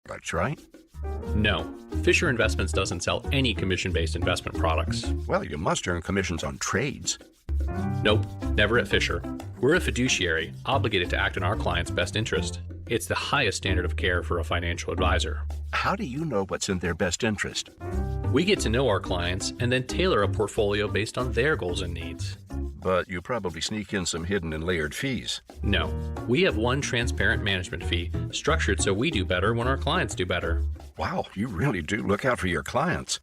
That's right. No, Fisher Investments doesn't sell any commission-based investment products. Well, you must earn commissions on trades. Nope, never at Fisher. We're a fiduciary, obligated to act in our client's best interest. It's the highest standard of care for a financial advisor. How do you know what's in their best interest? We get to know our clients and then tailor a portfolio based on their goals and needs. But you probably sneak in some hidden and layered fees. No, we have one transparent management fee, structured so we do better when our clients do better. Wow, you really do look out for your clients.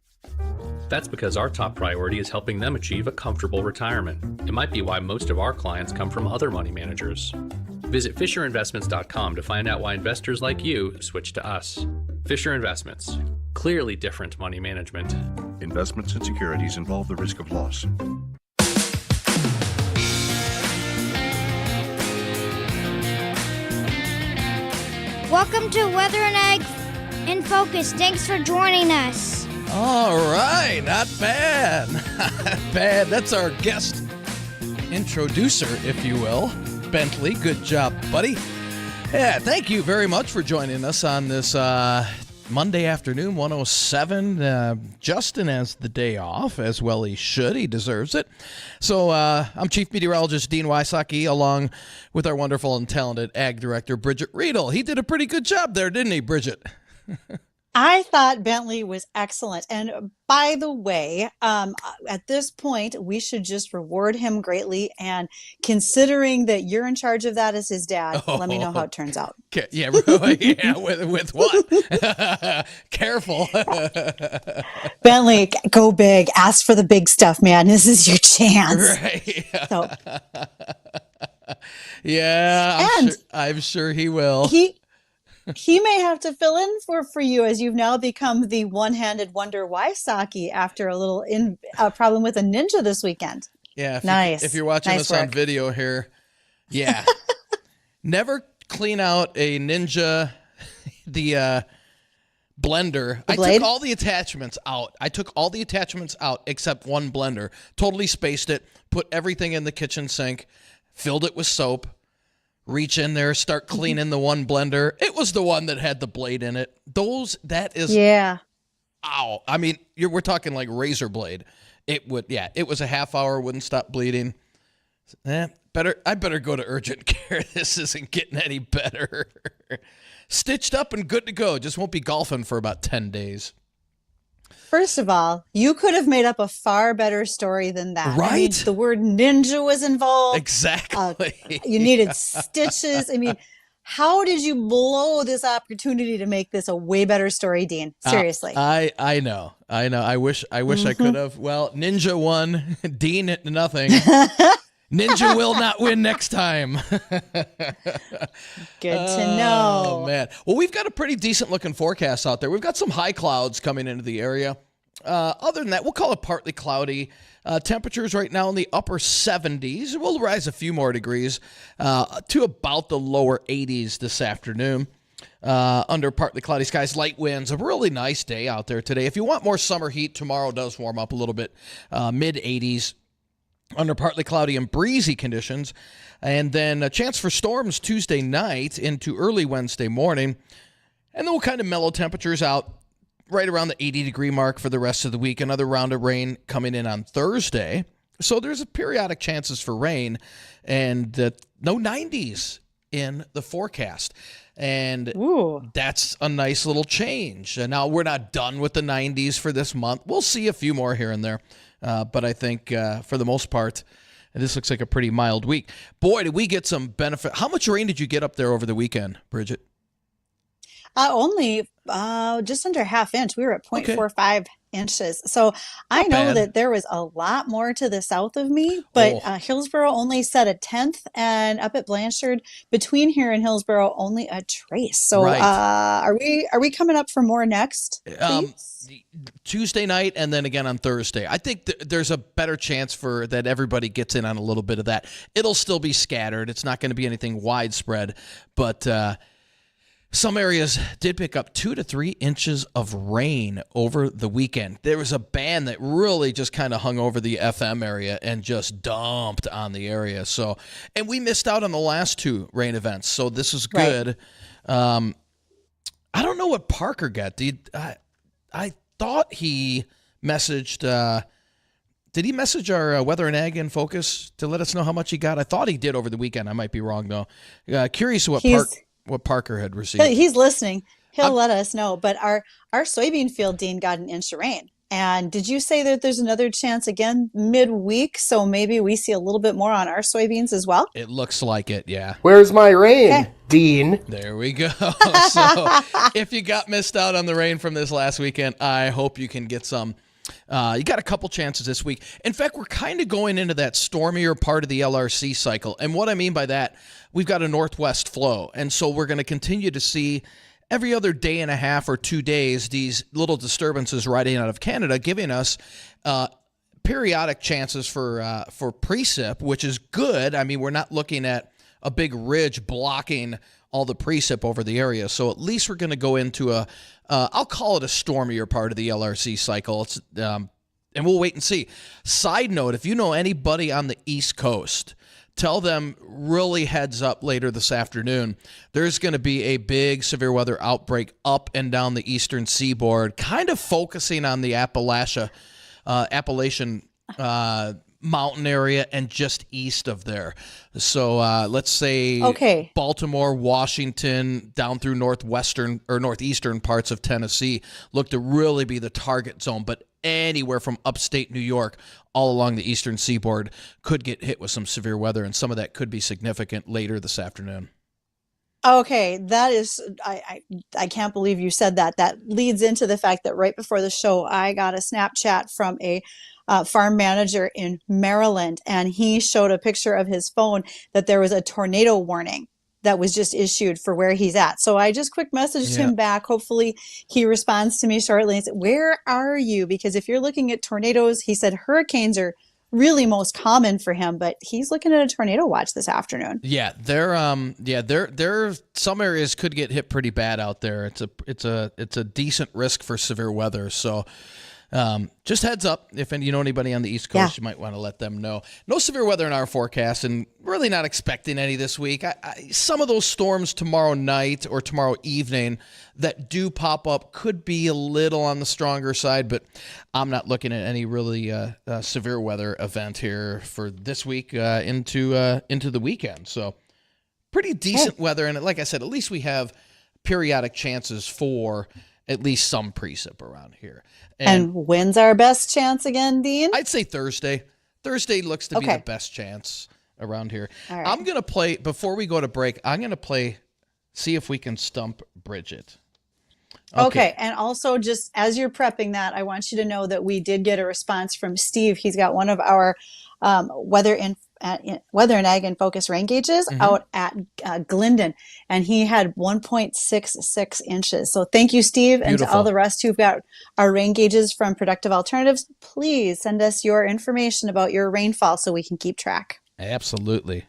That's because our top priority is helping them achieve a comfortable retirement. It might be why most of our clients come from other money managers. Visit FisherInvestments.com to find out why investors like you switch to us. Fisher Investments. Clearly different money management. Investments and securities involve the risk of loss. Welcome to Weather and Ag in Focus. Thanks for joining us. All right, not bad. Not bad. That's our guest introducer, if you will. Bentley, good job, buddy. Yeah, thank you very much for joining us on this Monday afternoon, 107. Justin has the day off, as well he should. He deserves it. So I'm Chief Meteorologist Dean Wysocki, along with our wonderful and talented Ag Director, Bridgette Readel. He did a pretty good job there, didn't he, Bridgette? I thought Bentley was excellent. And by the way, at this point, we should just reward him greatly. And considering that you're in charge of that as his dad, let me know how it turns out. Okay. Yeah, yeah, with what? Careful. Bentley, go big. Ask for the big stuff, man. This is your chance. Right. So, yeah, I'm sure he will. He may have to fill in for you, as you've now become the one-handed wonder Wysocki after a little problem with a ninja this weekend. Yeah, if you're watching nice us work on video here, yeah, never clean out a ninja the blender. I took all the attachments out. Except one blender. Totally spaced it. Put everything in the kitchen sink. Filled it with soap. Reach in there, start cleaning the one blender. It was the one that had the blade in it. Yeah. Ow. I mean, we're talking like razor blade. It was a half hour, wouldn't stop bleeding. I better go to urgent care. This isn't getting any better. Stitched up and good to go. Just won't be golfing for about 10 days. First of all, you could have made up a far better story than that. Right? I mean, the word ninja was involved. Exactly. You needed stitches. I mean, how did you blow this opportunity to make this a way better story, Dean? Seriously. I know. I wish I could have. Well, Ninja won. Dean nothing. Ninja will not win next time. Good to know. Oh, man. Well, we've got a pretty decent looking forecast out there. We've got some high clouds coming into the area. Other than that, we'll call it partly cloudy. Temperatures right now in the upper 70s. We'll rise a few more degrees to about the lower 80s this afternoon. Under partly cloudy skies, light winds. A really nice day out there today. If you want more summer heat, tomorrow does warm up a little bit. Mid 80s. Under partly cloudy and breezy conditions. And then a chance for storms Tuesday night into early Wednesday morning. And then we'll kind of mellow temperatures out right around the 80-degree mark for the rest of the week. Another round of rain coming in on Thursday. So there's a periodic chances for rain. And no 90s in the forecast. And that's a nice little change. And now we're not done with the 90s for this month. We'll see a few more here and there. But I think for the most part, this looks like a pretty mild week. Boy, did we get some benefit. How much rain did you get up there over the weekend, Bridgette? Only just under half inch. We were at 0.45 inches. So I know that there was a lot more to the south of me, but Hillsborough only set a tenth, and up at Blanchard, between here and Hillsborough, only a trace. So are we coming up for more next? Tuesday night and then again on Thursday. I think there's a better chance for that everybody gets in on a little bit of that. It'll still be scattered. It's not going to be anything widespread, but some areas did pick up 2 to 3 inches of rain over the weekend. There was a band that really just kind of hung over the FM area and just dumped on the area. So, and we missed out on the last 2 rain events. So this is good. How I don't know what Parker got. I thought he messaged. Did he message our Weather and Ag in Focus to let us know how much he got? I thought he did over the weekend. I might be wrong, though. Curious what Parker had received. He's listening. He'll let us know. But our soybean field, Dean, got an inch of rain. And did you say that there's another chance again midweek? So maybe we see a little bit more on our soybeans as well? It looks like it, yeah. Where's my rain, Dean? There we go. So if you got missed out on the rain from this last weekend, I hope you can get some. You got a couple chances this week. In fact, we're kind of going into that stormier part of the LRC cycle. And what I mean by that, we've got a northwest flow. And so we're going to continue to see every other day and a half or 2 days, these little disturbances riding out of Canada, giving us periodic chances for precip, which is good. I mean, we're not looking at a big ridge blocking all the precip over the area. So at least we're going to go into I'll call it a stormier part of the LRC cycle. It's and we'll wait and see. Side note, if you know anybody on the East Coast, tell them really heads up later this afternoon. There's going to be a big severe weather outbreak up and down the eastern seaboard, kind of focusing on the Appalachian mountain area and just east of there. So let's say Baltimore, Washington, down through northwestern or northeastern parts of Tennessee look to really be the target zone. But anywhere from upstate New York all along the eastern seaboard could get hit with some severe weather, and some of that could be significant later this afternoon. Okay, that is, I can't believe you said that. That leads into the fact that right before the show, I got a Snapchat from a farm manager in Maryland, and he showed a picture of his phone that there was a tornado warning that was just issued for where he's at. So I just quick messaged him back. Hopefully he responds to me shortly and said, where are you? Because if you're looking at tornadoes, he said hurricanes are really most common for him, but he's looking at a tornado watch this afternoon. Yeah, some areas could get hit pretty bad out there. It's a decent risk for severe weather. So just heads up, if you know anybody on the East Coast, you might want to let them know. No severe weather in our forecast, and really not expecting any this week. Some of those storms tomorrow night or tomorrow evening that do pop up could be a little on the stronger side, but I'm not looking at any really severe weather event here for this week into the weekend. So pretty decent weather, and like I said, at least we have periodic chances for at least some precip around here. And when's our best chance again, Dean? I'd say Thursday. Thursday looks to be the best chance around here. All right. I'm going to play, before we go to break, see if we can stump Bridgette. Okay. And also, just as you're prepping that, I want you to know that we did get a response from Steve. He's got one of our Weather and Ag in Focus rain gauges out at Glendon, and he had 1.66 inches. So thank you, Steve. Beautiful. And to all the rest who've got our rain gauges from Productive Alternatives, please send us your information about your rainfall so we can keep track. Absolutely.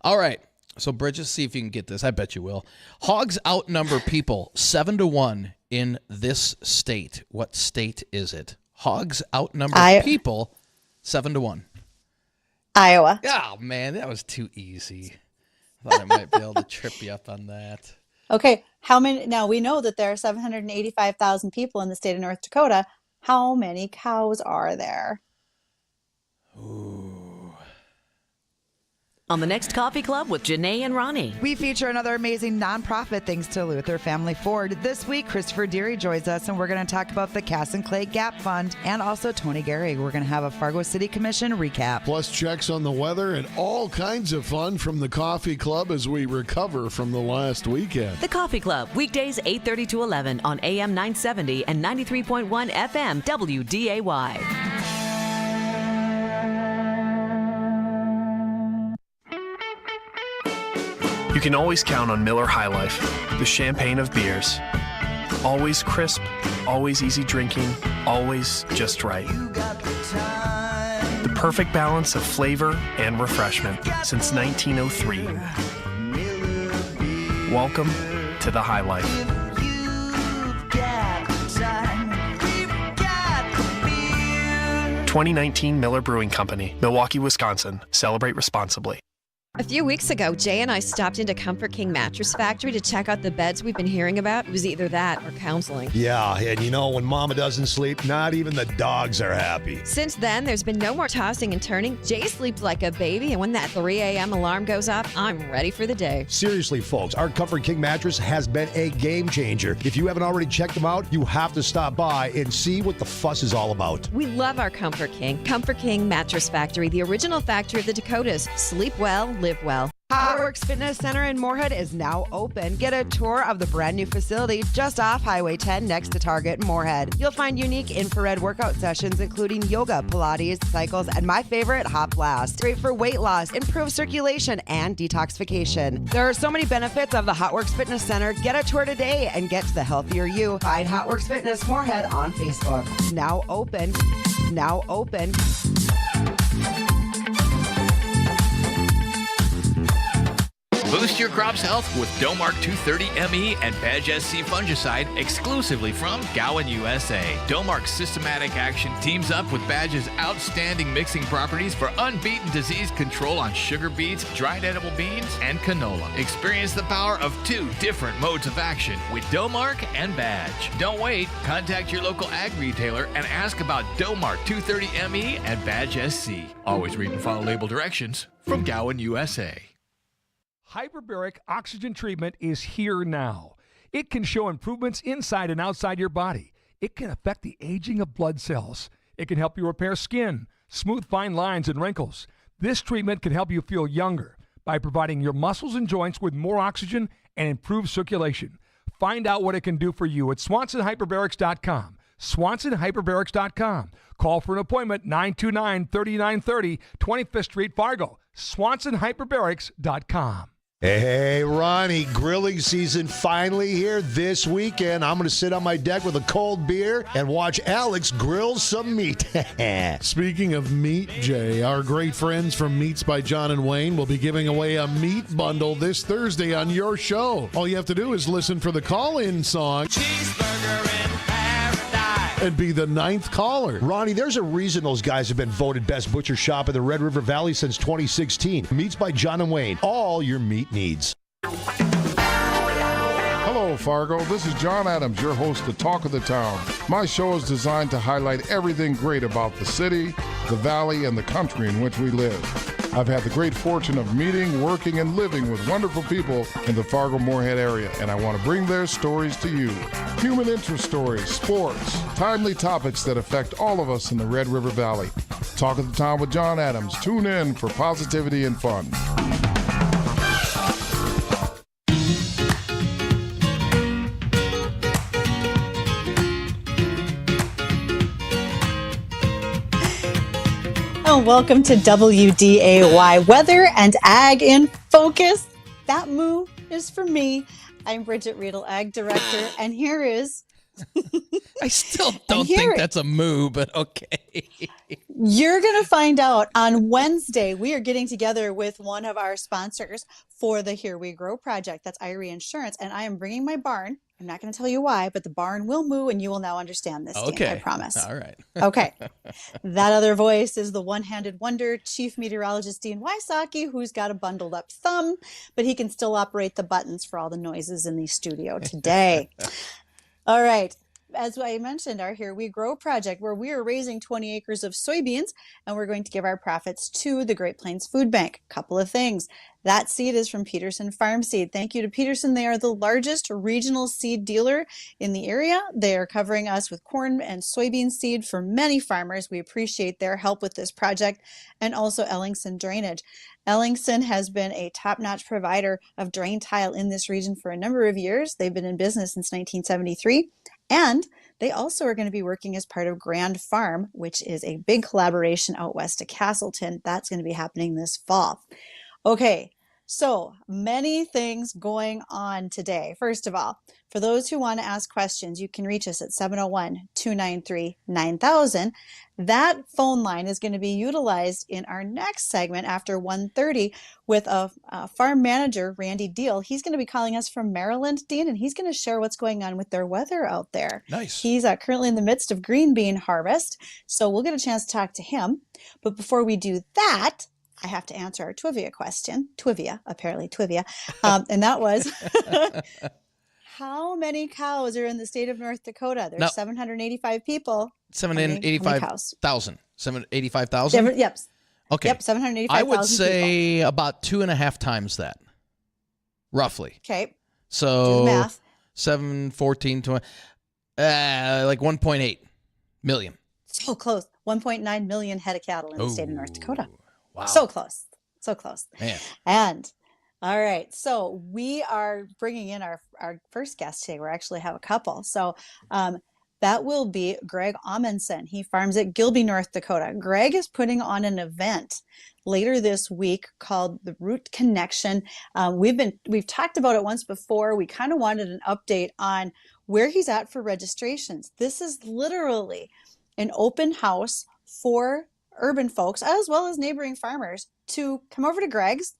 All right. So, Bridget, see if you can get this. I bet you will. Hogs outnumber people 7-1 in this state. What state is it? Hogs outnumber people 7-1. Iowa. Oh, man, that was too easy. I thought I might be able to trip you up on that. Okay. How many? Now, we know that there are 785,000 people in the state of North Dakota. How many cows are there? Ooh. On the next Coffee Club with Janae and Ronnie. We feature another amazing nonprofit thanks to Luther Family Ford. This week, Christopher Deary joins us, and we're going to talk about the Cass and Clay Gap Fund and also Tony Gehrig. We're going to have a Fargo City Commission recap. Plus checks on the weather and all kinds of fun from the Coffee Club as we recover from the last weekend. The Coffee Club, weekdays 8:30 to 11 on AM 970 and 93.1 FM WDAY. You can always count on Miller High Life, the champagne of beers. Always crisp, always easy drinking, always just right. The perfect balance of flavor and refreshment since 1903. Welcome to the High Life. '19 Miller Brewing Company, Milwaukee, Wisconsin. Celebrate responsibly. A few weeks ago, Jay and I stopped into Comfort King Mattress Factory to check out the beds we've been hearing about. It was either that or counseling. Yeah, and you know, when Mama doesn't sleep, not even the dogs are happy. Since then, there's been no more tossing and turning. Jay sleeps like a baby, and when that 3 a.m. alarm goes off, I'm ready for the day. Seriously, folks, our Comfort King mattress has been a game changer. If you haven't already checked them out, you have to stop by and see what the fuss is all about. We love our Comfort King. Comfort King Mattress Factory, the original factory of the Dakotas. Sleep well, live well. Hot Works Fitness Center in Moorhead is now open. Get a tour of the brand new facility just off Highway 10 next to Target in Moorhead. You'll find unique infrared workout sessions including yoga, Pilates, cycles, and my favorite, Hot Blast. Great for weight loss, improved circulation, and detoxification. There are so many benefits of the Hot Works Fitness Center. Get a tour today and get to the healthier you. Find Hot Works Fitness Moorhead on Facebook. Now open. Now open. Boost your crop's health with Domark 230 ME and Badge SC fungicide exclusively from Gowan, USA. Domark's systematic action teams up with Badge's outstanding mixing properties for unbeaten disease control on sugar beets, dried edible beans, and canola. Experience the power of 2 different modes of action with Domark and Badge. Don't wait. Contact your local ag retailer and ask about Domark 230 ME and Badge SC. Always read and follow label directions from Gowan, USA. Hyperbaric oxygen treatment is here now. It can show improvements inside and outside your body. It can affect the aging of blood cells. It can help you repair skin, smooth fine lines and wrinkles. This treatment can help you feel younger by providing your muscles and joints with more oxygen and improved circulation. Find out what it can do for you at SwansonHyperbarics.com. SwansonHyperbarics.com. Call for an appointment 929-3930, 25th Street, Fargo. SwansonHyperbarics.com. Hey, Ronnie, grilling season finally here this weekend. I'm going to sit on my deck with a cold beer and watch Alex grill some meat. Speaking of meat, Jay, our great friends from Meats by John and Wayne will be giving away a meat bundle this Thursday on your show. All you have to do is listen for the call-in song. Cheeseburger in paradise. And be the 9th caller. Ronnie, there's a reason those guys have been voted best butcher shop in the Red River Valley since 2016. Meats by John and Wayne. All your meat needs. Hello, Fargo. This is John Adams, your host of Talk of the Town. My show is designed to highlight everything great about the city, the valley, and the country in which we live. I've had the great fortune of meeting, working, and living with wonderful people in the Fargo-Moorhead area, and I want to bring their stories to you. Human interest stories, sports, timely topics that affect all of us in the Red River Valley. Talk of the Town with John Adams. Tune in for positivity and fun. Welcome to WDAY Weather and Ag in Focus. That moo is for me. I'm Bridgette, Readel, Ag Director, and here is... I still don't think that's a moo, but okay. You're going to find out on Wednesday. We are getting together with one of our sponsors for the Here We Grow project. That's Irie Insurance, and I am bringing my barn. I'm not going to tell you why, but the barn will moo, and you will now understand this. Okay. Dean, I promise. All right. Okay. That other voice is the one-handed wonder, Chief Meteorologist Dean Wysocki, who's got a bundled up thumb, but he can still operate the buttons for all the noises in the studio today. All right. As I mentioned, our Here We Grow project, where we are raising 20 acres of soybeans, and we're going to give our profits to the Great Plains Food Bank. Couple of things. That seed is from Peterson Farm Seed. Thank you to Peterson. They are the largest regional seed dealer in the area. They are covering us with corn and soybean seed for many farmers. We appreciate their help with this project, and also Ellingson Drainage. Ellingson has been a top-notch provider of drain tile in this region for a number of years. They've been in business since 1973. And they also are going to be working as part of Grand Farm, which is a big collaboration out west of Castleton. That's going to be happening this fall. Okay, so many things going on today. First of all, for those who want to ask questions, you can reach us at 701-293-9000. That phone line is going to be utilized in our next segment after 1:30 with a farm manager, Randy Deal. He's going to be calling us from Maryland, Dean, and he's going to share what's going on with their weather out there. Nice. He's currently in the midst of green bean harvest, so we'll get a chance to talk to him. But before we do that, I have to answer our trivia question. Trivia, apparently trivia. And that was, how many cows are in the state of North Dakota? There's 785 people. 785,000. 785,000? Yep. Okay. Yep, 785,000 I would say people. about 2.5 times that, roughly. Okay. So do the math. 7, 14, 20, like 1.8 million. So close. 1.9 million head of cattle in the state of North Dakota. Wow. So close. So close. Man. And all right. So we are bringing in our first guest today. We actually have a couple. So that will be Greg Amundsen. He farms at Gilby, North Dakota. Greg is putting on an event later this week called the Root Connection. We've talked about it once before. We kind of wanted an update on where he's at for registrations. This is literally an open house for urban folks as well as neighboring farmers to come over to Greg's,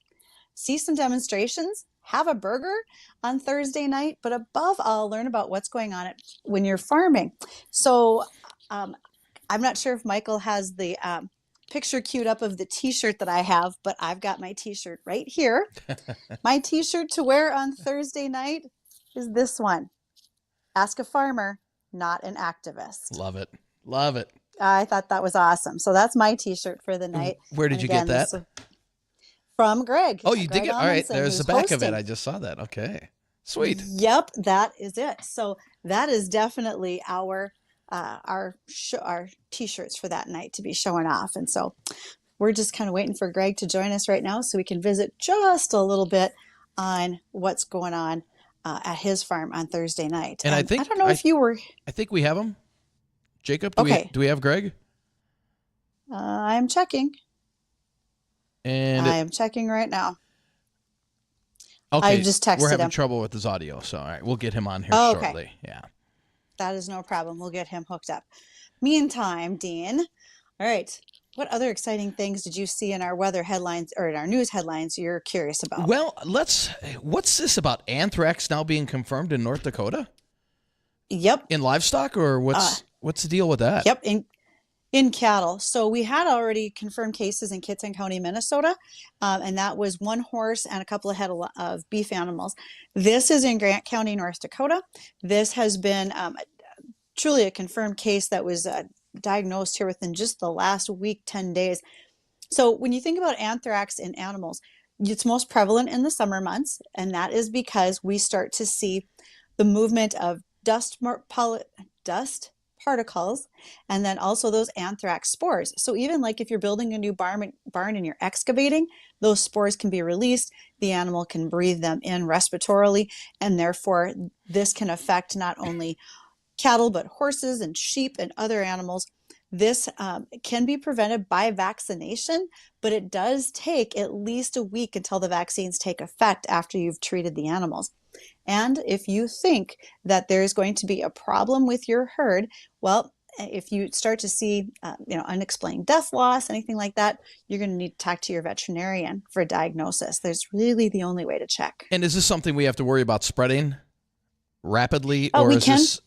see some demonstrations, have a burger on Thursday night, but above all, learn about what's going on when you're farming. So I'm not sure if Michael has the picture queued up of the t-shirt that I have, but I've got my t-shirt right here. My t-shirt to wear on Thursday night is this one. Ask a farmer, not an activist. Love it. Love it. I thought that was awesome. So that's my t-shirt for the night. Where did you get that? From Greg. Oh, you did get. All right, there's the back of it. hosting. I just saw that. Okay, sweet. Yep, that is it. So that is definitely our t-shirts for that night to be showing off. And so we're just kind of waiting for Greg to join us right now so we can visit just a little bit on what's going on at his farm on Thursday night. And I don't know if you were. I think we have him. Jacob, do we have Greg? I'm checking. And I am checking right now. Okay, I just texted we're having him. trouble with his audio, so all right, we'll get him on here Oh, okay. shortly. Yeah. That is no problem. We'll get him hooked up. Meantime, Dean, all right, what other exciting things did you see in our weather headlines or in our news headlines you're curious about? Well, what's this about anthrax now being confirmed in North Dakota? Yep. In livestock, or what's the deal with that? Yep, in cattle. So we had already confirmed cases in Kitsap County, Minnesota, and that was one horse and a couple of head of beef animals. This is in Grant County, North Dakota. This has been truly a confirmed case that was diagnosed here within just the last week, 10 days. So when you think about anthrax in animals, it's most prevalent in the summer months, and that is because we start to see the movement of dust particles, and then also those anthrax spores. So even like if you're building a new barn and you're excavating, those spores can be released. The animal can breathe them in respiratorily, and therefore this can affect not only cattle, but horses and sheep and other animals. This can be prevented by vaccination, but it does take at least a week until the vaccines take effect after you've treated the animals. And if you think that there's going to be a problem with your herd, well, if you start to see, unexplained death loss, anything like that, you're going to need to talk to your veterinarian for a diagnosis. There's really the only way to check. And is this something we have to worry about spreading rapidly, Oh, or we is can. this?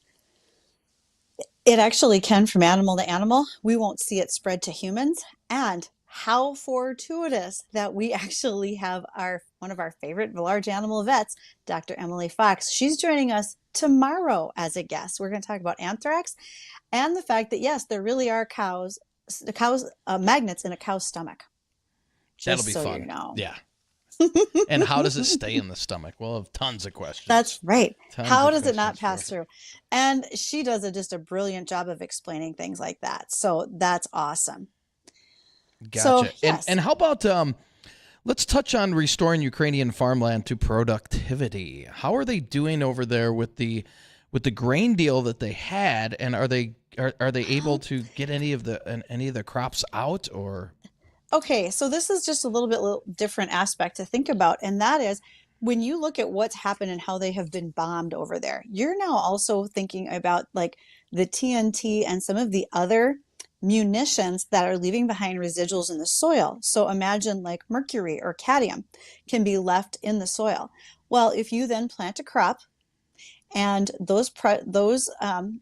It actually can from animal to animal. We won't see it spread to humans. And how fortuitous that we actually have one of our favorite large animal vets, Dr. Emily Fox. She's joining us tomorrow as a guest. We're going to talk about anthrax and the fact that, yes, there really are magnets in a cow's stomach. That'll Just be so fun. you know. Yeah. And how does it stay in the stomach? We'll have tons of questions. That's right. Tons How of does it not questions pass through? And she does just a brilliant job of explaining things like that. So that's awesome. Gotcha. So, yes. And how about let's touch on restoring Ukrainian farmland to productivity. How are they doing over there with the grain deal that they had, and are they able to get any of the crops out, or? Okay, so this is just a little different aspect to think about, and that is when you look at what's happened and how they have been bombed over there, you're now also thinking about like the TNT and some of the other munitions that are leaving behind residuals in the soil. So imagine like mercury or cadmium can be left in the soil. Well, if you then plant a crop And those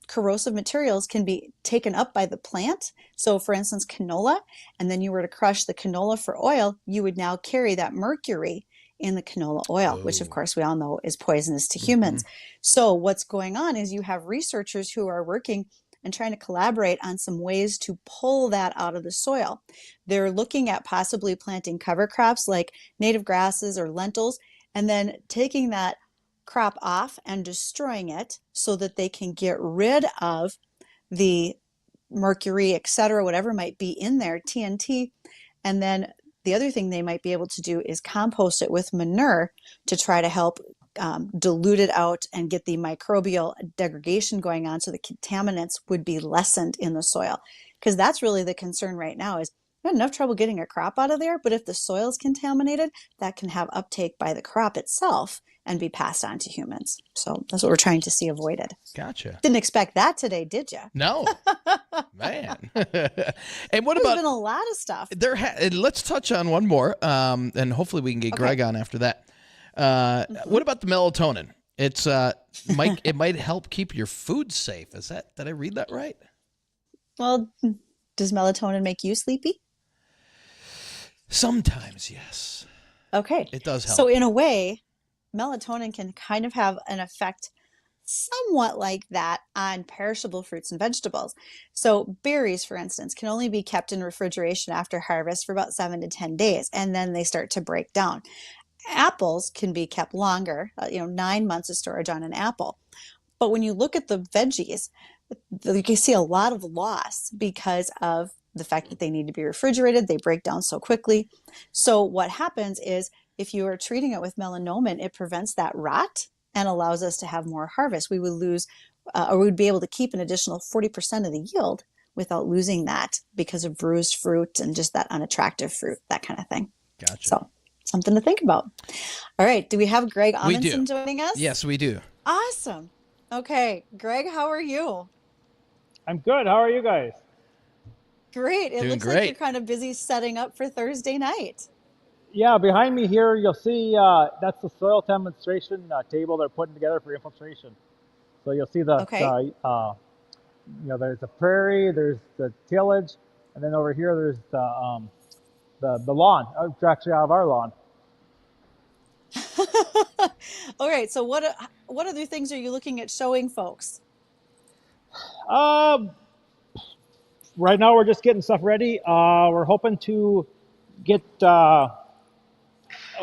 corrosive materials can be taken up by the plant. So for instance, canola, and then you were to crush the canola for oil, you would now carry that mercury in the canola oil, which of course we all know is poisonous to humans. So what's going on is you have researchers who are working and trying to collaborate on some ways to pull that out of the soil. They're looking at possibly planting cover crops like native grasses or lentils, and then taking that crop off and destroying it so that they can get rid of the mercury, etc., whatever might be in there, TNT. And then the other thing they might be able to do is compost it with manure to try to help dilute it out and get the microbial degradation going on so the contaminants would be lessened in the soil. Because that's really the concern right now is we have enough trouble getting a crop out of there, but if the soil is contaminated, that can have uptake by the crop itself and be passed on to humans. So that's what we're trying to see avoided. Gotcha. Didn't expect that today, did you? No. Man. And what There's about... been a lot of stuff. Let's touch on one more, and hopefully we can get Greg on after that. What about the melatonin? It might help keep your food safe. Did I read that right? Well, does melatonin make you sleepy? Sometimes, yes. Okay. It does help. So in a way, melatonin can kind of have an effect somewhat like that on perishable fruits and vegetables. So berries, for instance, can only be kept in refrigeration after harvest for about 7 to 10 days, and then they start to break down. Apples can be kept longer, 9 months of storage on an apple. But when you look at the veggies, you can see a lot of loss because of the fact that they need to be refrigerated. They break down so quickly. So what happens is if you are treating it with melanomin, it prevents that rot and allows us to have more harvest. We would lose, or we would be able to keep an additional 40% of the yield without losing that because of bruised fruit and just that unattractive fruit, that kind of thing. Gotcha. So something to think about. All right. Do we have Greg We Amundsen do. joining us? Yes, we do. Awesome. Okay. Greg, how are you? I'm good. How are you guys? Great. It Doing looks like great. you're kind of busy setting up for Thursday night. Yeah, behind me here, you'll see that's the soil demonstration table they're putting together for infiltration. So you'll see there's the prairie, there's the tillage, and then over here there's the lawn. It's actually out of our lawn. All right. So what other things are you looking at showing folks? Right now we're just getting stuff ready. We're hoping to get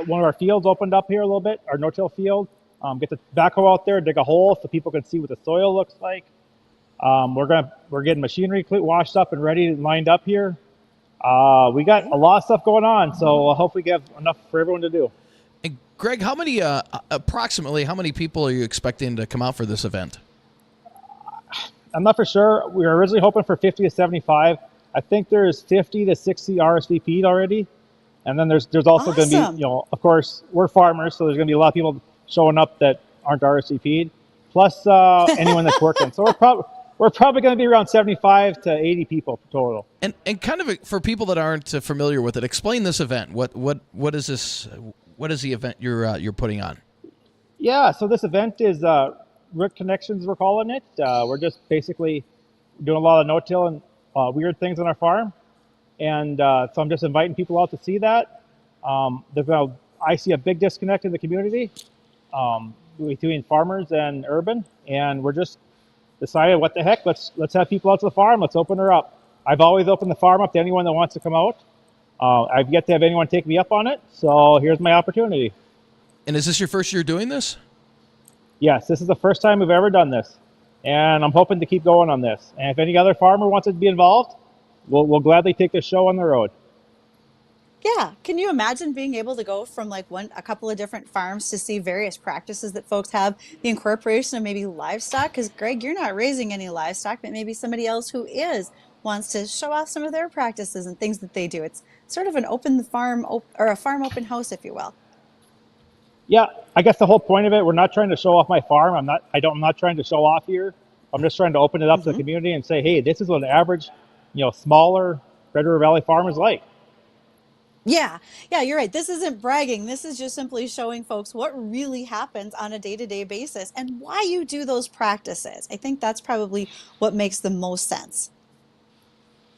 one of our fields opened up here a little bit, our no-till field. Get the backhoe out there, dig a hole so people can see what the soil looks like. We're getting machinery washed up and ready and lined up here. We got a lot of stuff going on, so hopefully we have enough for everyone to do. And Greg, approximately how many people are you expecting to come out for this event? I'm not for sure. We were originally hoping for 50 to 75. I think there's 50 to 60 RSVP'd already. And then there's also going to be, of course, we're farmers, so there's going to be a lot of people showing up that aren't RSVP'd, plus anyone that's working. So we're probably going to be around 75 to 80 people total. And kind of for people that aren't familiar with it, explain this event. What is this? What is the event you're putting on? Yeah, so this event is Root Connections, we're calling it. We're just basically doing a lot of no-till and weird things on our farm. And so I'm just inviting people out to see that. I see a big disconnect in the community between farmers and urban, and we're just decided, what the heck, let's have people out to the farm, let's open her up. I've always opened the farm up to anyone that wants to come out. I've yet to have anyone take me up on it, so here's my opportunity. And is this your first year doing this? Yes, this is the first time we've ever done this, and I'm hoping to keep going on this. And if any other farmer wants to be involved, we'll gladly take this show on the road. Yeah. Can you imagine being able to go from a couple of different farms to see various practices that folks have, the incorporation of maybe livestock? Because Greg, you're not raising any livestock, but maybe somebody else who is wants to show off some of their practices and things that they do. It's sort of an open farm or a farm open house, if you will. Yeah, I guess the whole point of it, we're not trying to show off my farm. I'm not trying to show off here. I'm just trying to open it up to the community and say, hey, this is what an average, smaller Red River Valley farm is like. Yeah, you're right. This isn't bragging. This is just simply showing folks what really happens on a day-to-day basis and why you do those practices. I think that's probably what makes the most sense.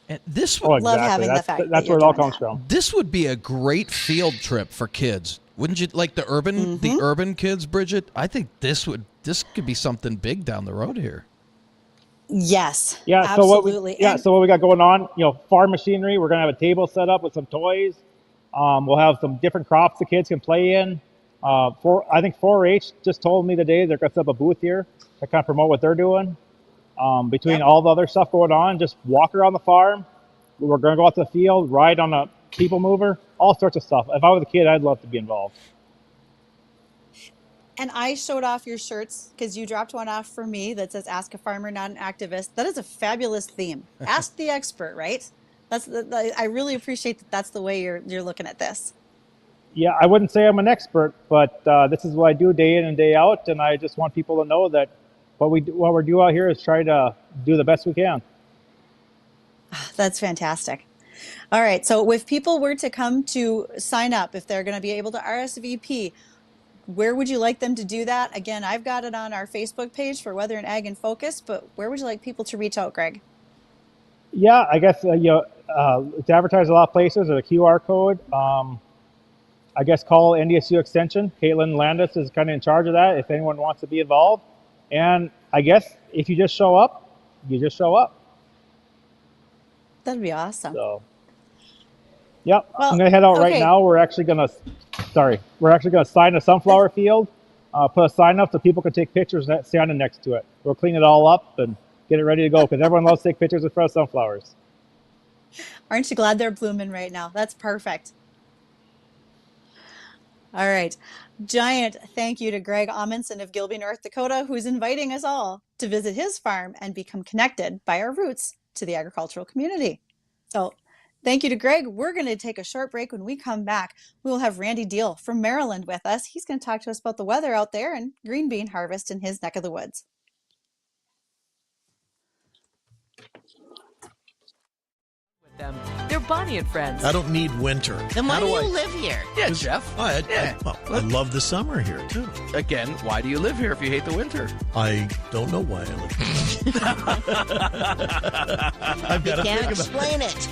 And this would love having the fact that's where it all comes from. This would be a great field trip for kids, wouldn't you? Like the urban kids, Bridgette. I think this could be something big down the road here. Yes. Yeah. Absolutely. So what we got going on? Farm machinery. We're gonna have a table set up with some toys. We'll have some different crops the kids can play in. I think 4-H just told me today they're gonna set up a booth here to kind of promote what they're doing. Between all the other stuff going on, just walk around the farm. We're going to go out to the field, ride on a people mover, all sorts of stuff. If I was a kid, I'd love to be involved. And I showed off your shirts because you dropped one off for me that says "Ask a Farmer, Not an Activist." That is a fabulous theme. Ask the expert, right? I really appreciate that. That's the way you're looking at this. Yeah, I wouldn't say I'm an expert, but this is what I do day in and day out, and I just want people to know that what we're doing out here is try to do the best we can. That's fantastic. All right. So if people were to come to sign up, if they're going to be able to RSVP, where would you like them to do that? Again, I've got it on our Facebook page for Weather and Ag in Focus, but where would you like people to reach out, Greg? Yeah, I guess it's advertised a lot of places with a QR code. I guess call NDSU Extension. Caitlin Landis is kind of in charge of that if anyone wants to be involved. And I guess if you just show up, you just show up. That'd be awesome. So, yep. Well, I'm gonna head out right now. We're actually gonna sign a sunflower field, put a sign up so people can take pictures standing next to it. We'll clean it all up and get it ready to go because everyone loves to take pictures in front of sunflowers. Aren't you glad they're blooming right now? That's perfect. All right. Giant thank you to Greg Amundsen of Gilby, North Dakota, who's inviting us all to visit his farm and become connected by our roots to the agricultural community. So thank you to Greg. We're going to take a short break. When we come back, we will have Randy Deal from Maryland with us. He's going to talk to us about the weather out there and green bean harvest in his neck of the woods. They're Bonnie and Friends. I don't need winter. Then why do you live here? Yeah, Jeff. I love the summer here, too. Again, why do you live here if you hate the winter? I don't know why I live here. I've got to think about explain it.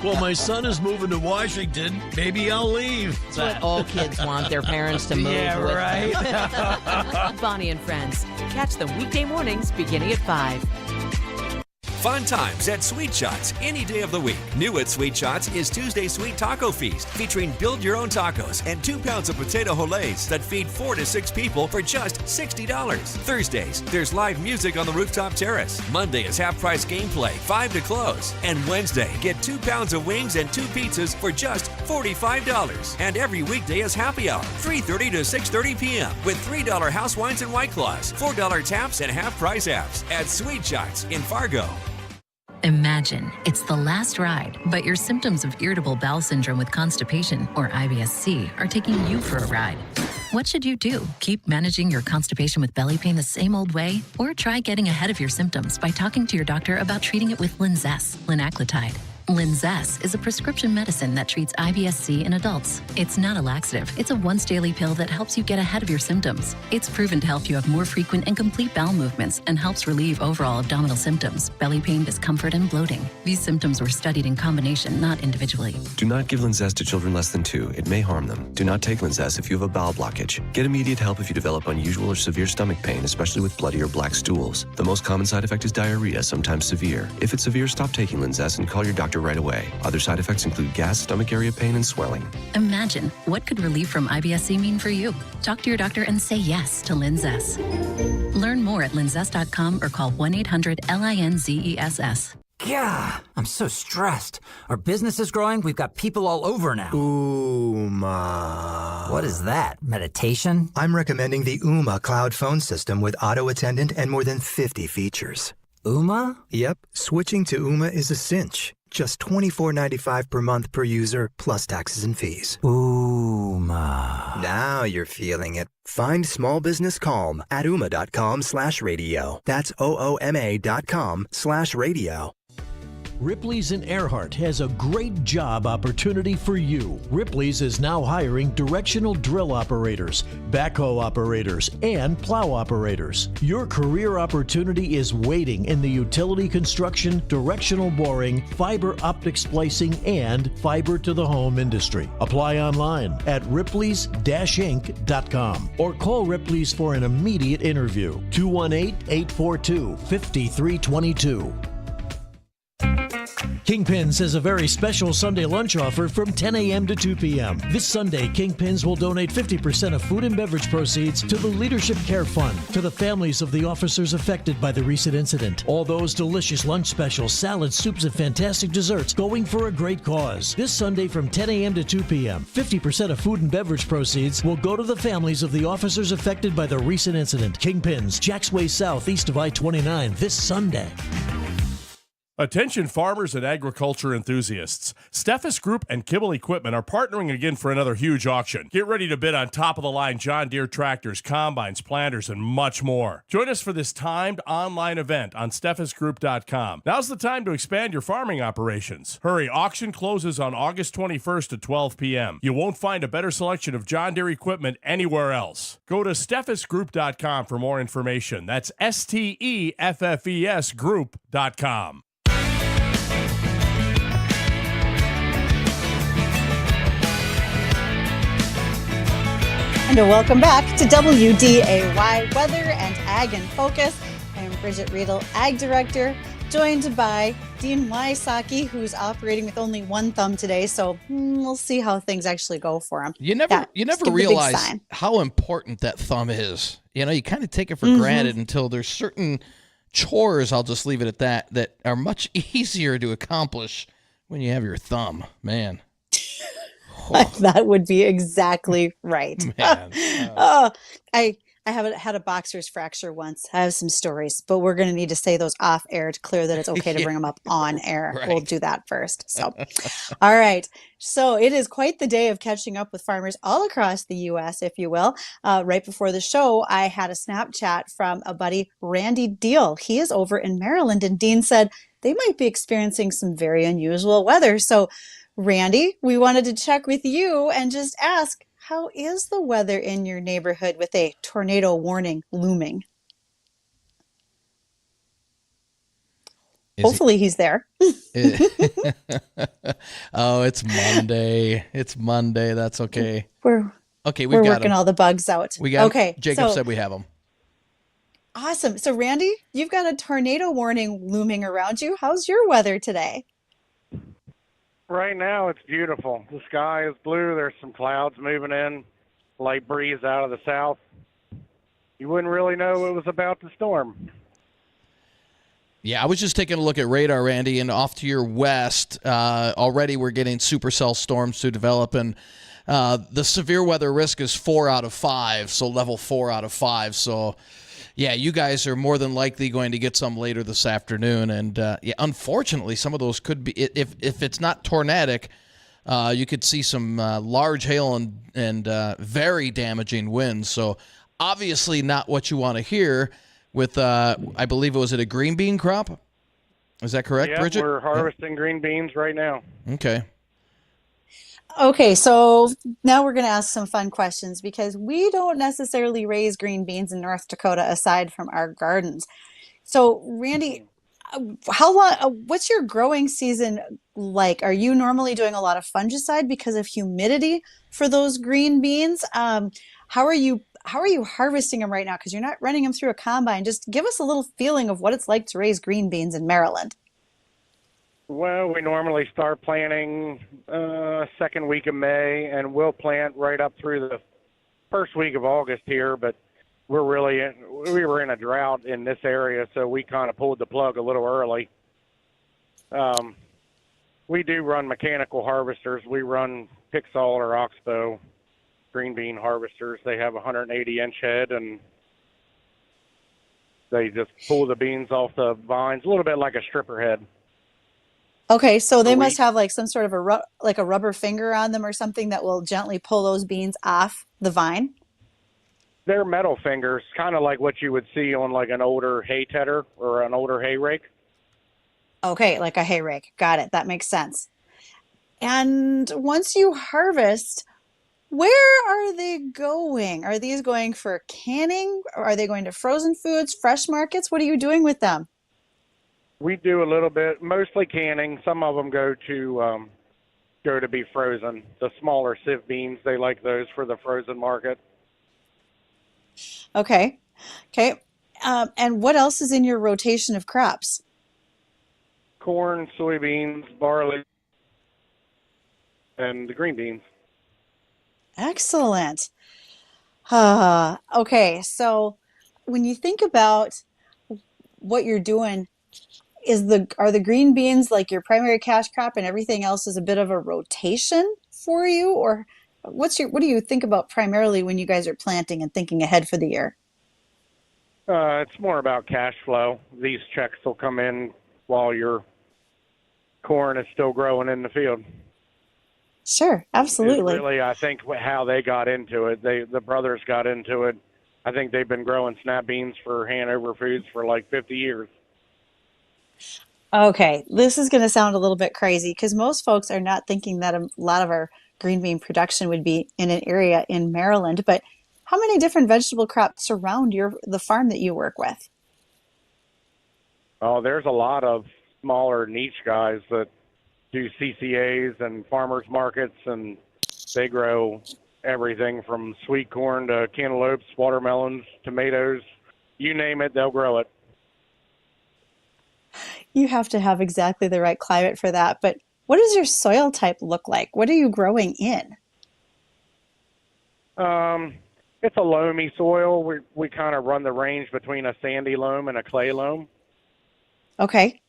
Well, my son is moving to Washington. Maybe I'll leave. That's what all kids want their parents to move with right. them. Bonnie and Friends. Catch them weekday mornings beginning at 5. Fun times at Sweet Shots any day of the week. New at Sweet Shots is Tuesday Sweet Taco Feast, featuring build your own tacos and 2 pounds of potato jolays that feed 4 to 6 people for just $60. Thursdays, there's live music on the rooftop terrace. Monday is half-price gameplay, 5 to close. And Wednesday, get 2 pounds of wings and 2 pizzas for just $45. And every weekday is happy hour, 3:30 to 6:30 p.m. with $3 house wines and White Claws, $4 taps, and half-price apps at Sweet Shots in Fargo. Imagine it's the last ride, but your symptoms of irritable bowel syndrome with constipation, or IBS-C, are taking you for a ride. What should you do? Keep managing your constipation with belly pain the same old way? Or try getting ahead of your symptoms by talking to your doctor about treating it with Linzess, linaclotide. Linzess is a prescription medicine that treats IBS-C in adults. It's not a laxative. It's a once-daily pill that helps you get ahead of your symptoms. It's proven to help you have more frequent and complete bowel movements and helps relieve overall abdominal symptoms, belly pain, discomfort, and bloating. These symptoms were studied in combination, not individually. Do not give Linzess to children less than 2. It may harm them. Do not take Linzess if you have a bowel blockage. Get immediate help if you develop unusual or severe stomach pain, especially with bloody or black stools. The most common side effect is diarrhea, sometimes severe. If it's severe, stop taking Linzess and call your doctor right away. Other side effects include gas, stomach area pain, and swelling. Imagine, what could relief from IBS-C mean for you? Talk to your doctor and say yes to Linzess. Learn more at linzess.com or call 1-800-LINZESS. Yeah, I'm so stressed. Our business is growing. We've got people all over now. Ooma. What is that? Meditation? I'm recommending the Ooma cloud phone system with auto attendant and more than 50 features. Ooma? Yep. Switching to Ooma is a cinch. Just $24.95 per month per user, plus taxes and fees. Ooma. Now you're feeling it. Find small business calm at ooma.com/radio. That's OOMA.com/radio. Ripley's in Earhart has a great job opportunity for you. Ripley's is now hiring directional drill operators, backhoe operators, and plow operators. Your career opportunity is waiting in the utility construction, directional boring, fiber optic splicing, and fiber to the home industry. Apply online at ripleys-inc.com or call Ripley's for an immediate interview. 218-842-5322. Kingpins has a very special Sunday lunch offer from 10 a.m. to 2 p.m. This Sunday, Kingpins will donate 50% of food and beverage proceeds to the Leadership Care Fund to the families of the officers affected by the recent incident. All those delicious lunch specials, salads, soups, and fantastic desserts going for a great cause. This Sunday from 10 a.m. to 2 p.m., 50% of food and beverage proceeds will go to the families of the officers affected by the recent incident. Kingpins, Jacks Way South, east of I-29, this Sunday. Attention farmers and agriculture enthusiasts. Steffes Group and Kibble Equipment are partnering again for another huge auction. Get ready to bid on top-of-the-line John Deere tractors, combines, planters, and much more. Join us for this timed online event on steffesgroup.com. Now's the time to expand your farming operations. Hurry, auction closes on August 21st at 12 p.m. You won't find a better selection of John Deere equipment anywhere else. Go to steffesgroup.com for more information. That's STEFFES group.com. And welcome back to WDAY Weather and Ag in Focus. I am Bridgette Readel, Ag Director, joined by Dean Wysocki, who's operating with only one thumb today. So we'll see how things actually go for him. You never realize how important that thumb is. You know, you kind of take it for granted until there's certain chores, I'll just leave it at that, that are much easier to accomplish when you have your thumb, man. That would be exactly right. I haven't had a boxer's fracture once. I have some stories, but we're going to need to say those off air to clear that it's okay to bring them up on air. Right. We'll do that first. So, all right. So it is quite the day of catching up with farmers all across the U.S., if you will. Right before the show, I had a Snapchat from a buddy, Randy Deal. He is over in Maryland, and Dean said they might be experiencing some very unusual weather. So Randy, we wanted to check with you and just ask, how is the weather in your neighborhood with a tornado warning looming? Hopefully he's there. Oh, it's Monday. It's Monday. That's okay. We're working all the bugs out. We got okay. Jacob said we have them. Awesome. So Randy, you've got a tornado warning looming around you. How's your weather today? Right now, it's beautiful. The sky is blue. There's some clouds moving in, light breeze out of the south. You wouldn't really know it was about to storm. Yeah, I was just taking a look at radar, Randy, and off to your west, already we're getting supercell storms to develop, and the severe weather risk is 4 out of 5, so level 4 out of 5. So, yeah, you guys are more than likely going to get some later this afternoon. And, yeah, unfortunately, some of those could be, if it's not tornadic, you could see some large hail and very damaging winds. So, obviously not what you want to hear with, I believe it was a green bean crop? Is that correct, yeah, Bridgette? We're harvesting green beans right now. Okay. Okay, so now we're going to ask some fun questions because we don't necessarily raise green beans in North Dakota aside from our gardens. So, Randy, how long? What's your growing season like? Are you normally doing a lot of fungicide because of humidity for those green beans? How are you harvesting them right now? Because you're not running them through a combine. Just give us a little feeling of what it's like to raise green beans in Maryland. Well, we normally start planting second week of May, and we'll plant right up through the first week of August here. But we were in a drought in this area, so we kind of pulled the plug a little early. We do run mechanical harvesters. We run Pixel or Oxbow green bean harvesters. They have a 180-inch head, and they just pull the beans off the vines, a little bit like a stripper head. Okay, so they must have like some sort of a rubber finger on them or something that will gently pull those beans off the vine? They're metal fingers, kind of like what you would see on like an older hay tedder or an older hay rake. Okay, like a hay rake. Got it. That makes sense. And once you harvest, where are they going? Are these going for canning? Or are they going to frozen foods, fresh markets? What are you doing with them? We do a little bit, mostly canning. Some of them go to be frozen. The smaller sieve beans, they like those for the frozen market. Okay. Okay. And what else is in your rotation of crops? Corn, soybeans, barley, and the green beans. Excellent. Okay. So when you think about what you're doing, are the green beans like your primary cash crop and everything else is a bit of a rotation for you? Or what do you think about primarily when you guys are planting and thinking ahead for the year? It's more about cash flow. These checks will come in while your corn is still growing in the field. Sure, absolutely. Is really, I think, how they got into it. The brothers got into it. I think they've been growing snap beans for Hanover Foods for like 50 years. Okay, this is going to sound a little bit crazy because most folks are not thinking that a lot of our green bean production would be in an area in Maryland. But how many different vegetable crops surround the farm that you work with? Oh, there's a lot of smaller niche guys that do CCAs and farmers markets, and they grow everything from sweet corn to cantaloupes, watermelons, tomatoes, you name it, they'll grow it. You have to have exactly the right climate for that. But what does your soil type look like? What are you growing in? It's a loamy soil. We kind of run the range between a sandy loam and a clay loam. Okay.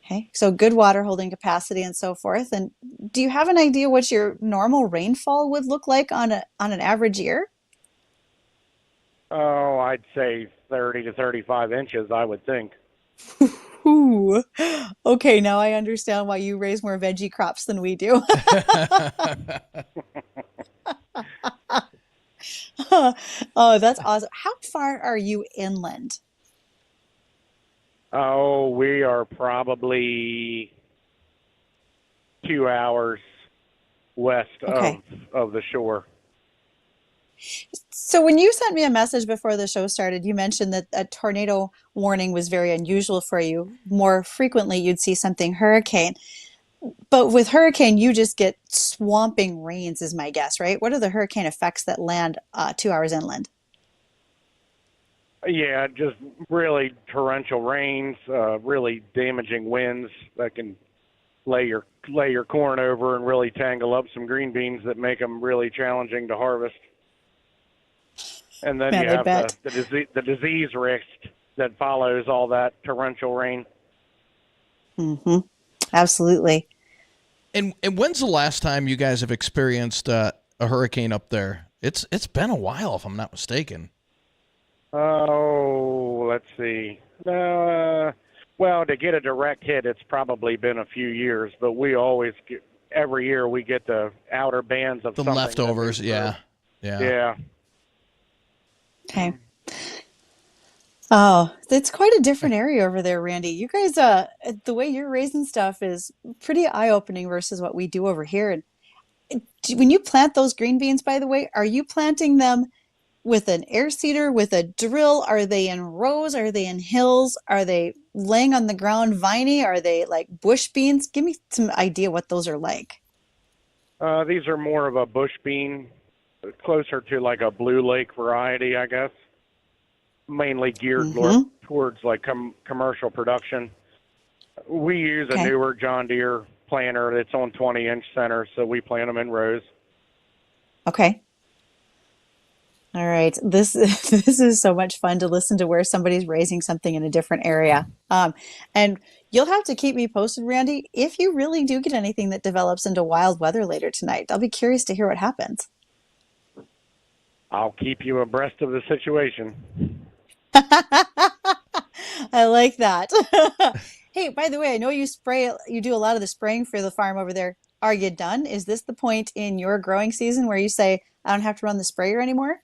Okay. So good water holding capacity and so forth. And do you have an idea what your normal rainfall would look like on an average year? Oh, I'd say 30 to 35 inches, I would think. Ooh. Okay, now I understand why you raise more veggie crops than we do. Oh, that's awesome. How far are you inland? Oh, we are probably 2 hours west Okay. of the shore. So when you sent me a message before the show started, you mentioned that a tornado warning was very unusual for you. More frequently, you'd see something hurricane. But with hurricane, you just get swamping rains, is my guess, right? What are the hurricane effects that land 2 hours inland? Yeah, just really torrential rains, really damaging winds that can lay your corn over and really tangle up some green beans that make them really challenging to harvest. And then Man, you I have bet. the disease risk that follows all that torrential rain. Mm-hmm. Absolutely. And when's the last time you guys have experienced a hurricane up there? It's been a while, if I'm not mistaken. Oh, let's see. Well, to get a direct hit, it's probably been a few years, but we always get, every year we get the outer bands of The something leftovers, that we yeah. Yeah. Okay. Oh, it's quite a different area over there, Randy. You guys, the way you're raising stuff is pretty eye-opening versus what we do over here. And when you plant those green beans, by the way, are you planting them with an air seeder, with a drill? Are they in rows? Are they in hills? Are they laying on the ground viney? Are they like bush beans? Give me some idea what those are like. These are more of a bush bean, closer to like a blue lake variety, I guess. Mainly geared towards like commercial production. We use a newer John Deere planter that's on 20-inch centers, so we plant them in rows. Okay. All right. This is so much fun to listen to where somebody's raising something in a different area. And you'll have to keep me posted, Randy, if you really do get anything that develops into wild weather later tonight. I'll be curious to hear what happens. I'll keep you abreast of the situation. I like that. Hey, by the way, I know you do a lot of the spraying for the farm over there. Are you done? Is this the point in your growing season where you say, I don't have to run the sprayer anymore?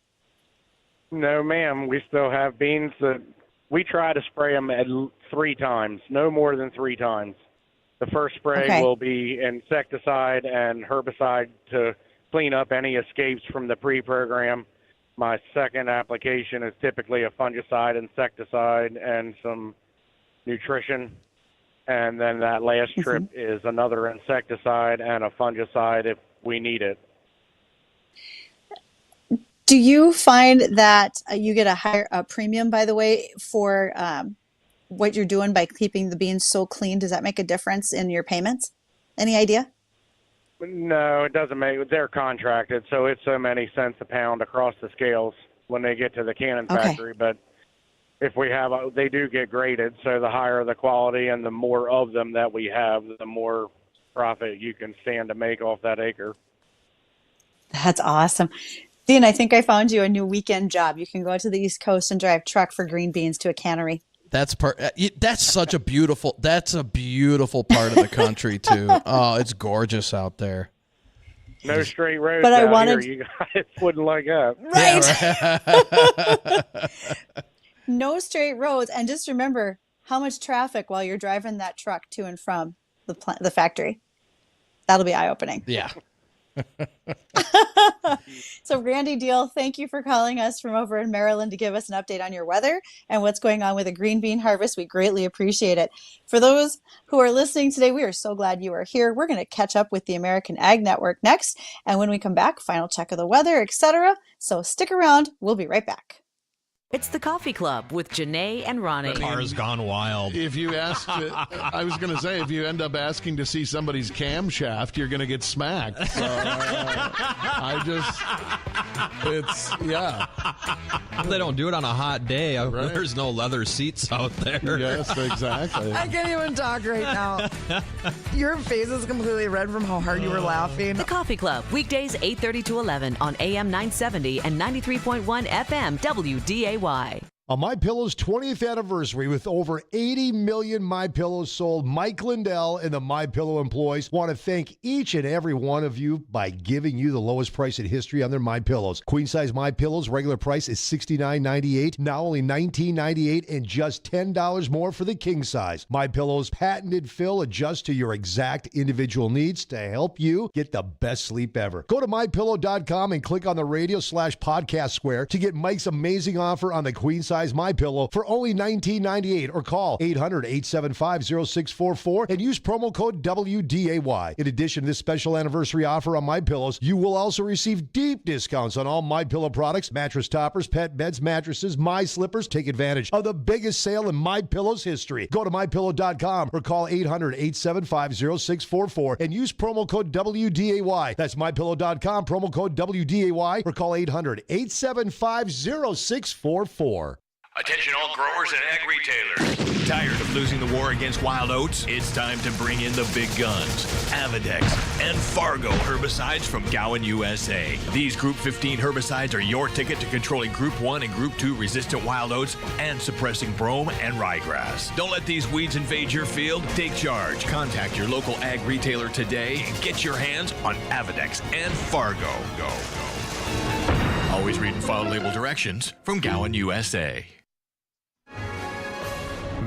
No, ma'am. We still have beans that we try to spray them at 3 times, no more than 3 times. The first spray will be insecticide and herbicide to clean up any escapes from the pre-program. My second application is typically a fungicide, insecticide, and some nutrition. And then that last trip is another insecticide and a fungicide if we need it. Do you find that you get a higher premium, by the way, for what you're doing by keeping the beans so clean? Does that make a difference in your payments? Any idea? No, it doesn't make. They're contracted, so it's so many cents a pound across the scales when they get to the canning factory. But if we have, they do get graded, so the higher the quality and the more of them that we have, the more profit you can stand to make off that acre. That's awesome. Dean, I think I found you a new weekend job. You can go to the East Coast and drive truck for green beans to a cannery. That's such a beautiful part of the country too. Oh, it's gorgeous out there. No straight roads but out here. You guys wouldn't like that. Right. No straight roads. And just remember how much traffic while you're driving that truck to and from the factory. That'll be eye-opening. Yeah. So Randy Deal, thank you for calling us from over in Maryland to give us an update on your weather and what's going on with the green bean harvest. We greatly appreciate it. For those who are listening today, we are so glad you are here. We're going to catch up with the American Ag Network next. And when we come back, final check of the weather, etc. So stick around. We'll be right back. It's the Coffee Club with Janae and Ronnie. The car has gone wild. If you ask, I was going to say, if you end up asking to see somebody's camshaft, you're going to get smacked. So, They don't do it on a hot day. Right. There's no leather seats out there. Yes, exactly. I can't even talk right now. Your face is completely red from how hard you were laughing. The Coffee Club, weekdays 8:30 to 11 on AM 970 and 93.1 FM WDAY. On MyPillow's 20th anniversary, with over 80 million MyPillows sold, Mike Lindell and the MyPillow employees want to thank each and every one of you by giving you the lowest price in history on their MyPillows. Queen size MyPillows regular price is $69.98, now only $19.98, and just $10 more for the king size. MyPillow's patented fill adjusts to your exact individual needs to help you get the best sleep ever. Go to MyPillow.com and click on the radio/podcast square to get Mike's amazing offer on the queen size MyPillow for only $19.98, or call 800-875-0644 and use promo code WDAY. In addition to this special anniversary offer on MyPillows, you will also receive deep discounts on all MyPillow products, mattress toppers, pet beds, mattresses, My Slippers. Take advantage of the biggest sale in MyPillow's history. Go to MyPillow.com or call 800-875-0644 and use promo code WDAY. That's MyPillow.com, promo code WDAY, or call 800-875-0644. Attention all growers and ag retailers. Tired of losing the war against wild oats? It's time to bring in the big guns. Avedex and Fargo herbicides from Gowan USA. These Group 15 herbicides are your ticket to controlling Group 1 and Group 2 resistant wild oats and suppressing brome and ryegrass. Don't let these weeds invade your field. Take charge. Contact your local ag retailer today and get your hands on Avedex and Fargo. Go. Always read and follow label directions from Gowan USA.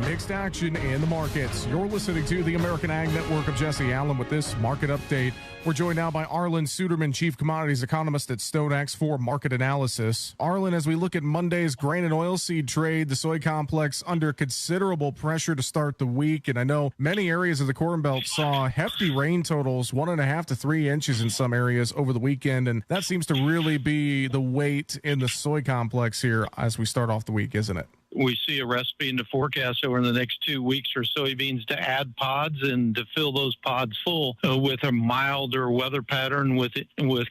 Mixed action in the markets. You're listening to the American Ag Network. Of Jesse Allen with this market update. We're joined now by Arlen Suderman, Chief Commodities Economist at StoneX for market analysis. Arlen, as we look at Monday's grain and oilseed trade, the soy complex under considerable pressure to start the week. And I know many areas of the Corn Belt saw hefty rain totals, 1.5 to 3 inches in some areas over the weekend. And that seems to really be the weight in the soy complex here as we start off the week, isn't it? We see a recipe in the forecast over the next 2 weeks for soybeans to add pods and to fill those pods full with a milder weather pattern with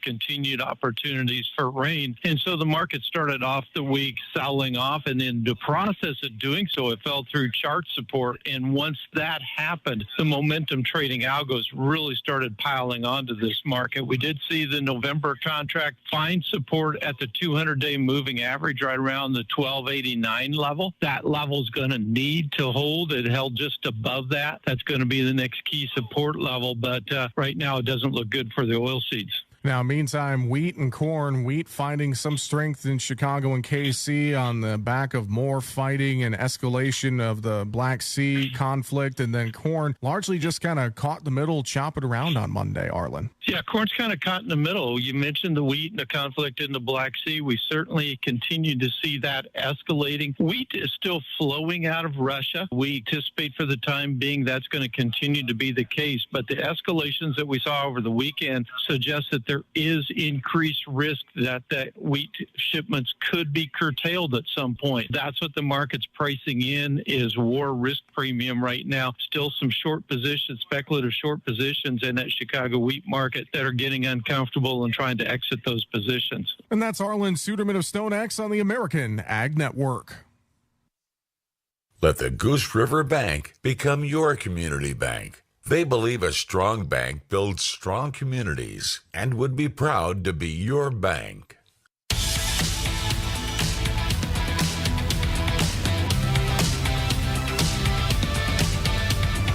continued opportunities for rain. And so the market started off the week selling off, and in the process of doing so, it fell through chart support. And once that happened, the momentum trading algos really started piling onto this market. We did see the November contract find support at the 200-day moving average right around the 1289 level. That level is going to need to hold. It held just above that. That's going to be the next key support level. But right now, it doesn't look good for the oil seeds. Now, meantime, wheat and corn. Wheat finding some strength in Chicago and KC on the back of more fighting and escalation of the Black Sea conflict. And then corn largely just kind of caught in the middle, chopping around on Monday, Arlen. Yeah, corn's kind of caught in the middle. You mentioned the wheat and the conflict in the Black Sea. We certainly continue to see that escalating. Wheat is still flowing out of Russia. We anticipate for the time being that's going to continue to be the case. But the escalations that we saw over the weekend suggest that there is increased risk that wheat shipments could be curtailed at some point. That's what the market's pricing in, is war risk premium right now. Still some short positions, speculative short positions in that Chicago wheat market that are getting uncomfortable and trying to exit those positions. And that's Arlen Suderman of StoneX on the American Ag Network. Let the Goose River Bank become your community bank. They believe a strong bank builds strong communities and would be proud to be your bank.